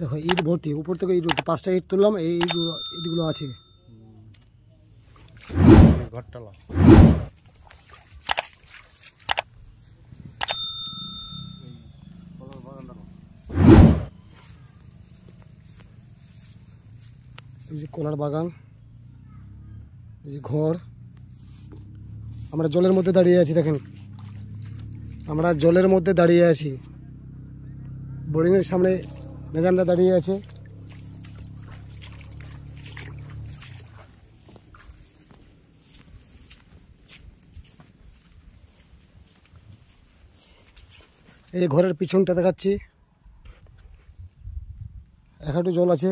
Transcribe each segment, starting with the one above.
দেখো ইট ভর্তি, উপর থেকে ইট ভর্তি, 5টা ইট তুললাম, এই ইটগুলো আছে ঘরটালা। এই যে কলার বাগান, এই যে ঘর। আমরা জলের মধ্যে দাঁড়িয়ে আছি, দেখেন আমরা জলের মধ্যে দাঁড়িয়ে আছি। বোরিংয়ের সামনে ম্যাডামরা দাঁড়িয়ে আছে। এই যে ঘরের পিছনটা দেখাচ্ছি, একটু জল আছে।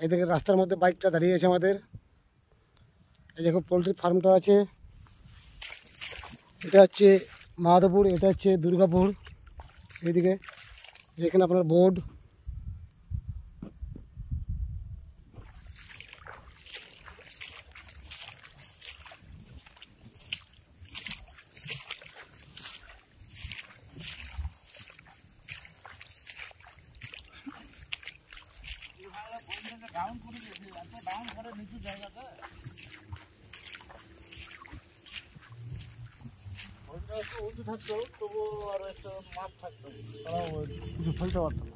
এই দেখে রাস্তার মধ্যে বাইকটা দাঁড়িয়ে আছে আমাদের। এই দেখো পোলট্রি ফার্মটা আছে, এটা হচ্ছে মাধবপুর, এটা হচ্ছে দুর্গাপুর। এইদিকে এখানে আপনার বোর্ড, উঁচু থাকতো তবু আর একটা মাপ থাকতো, কিছু ফেলতে পারতো না।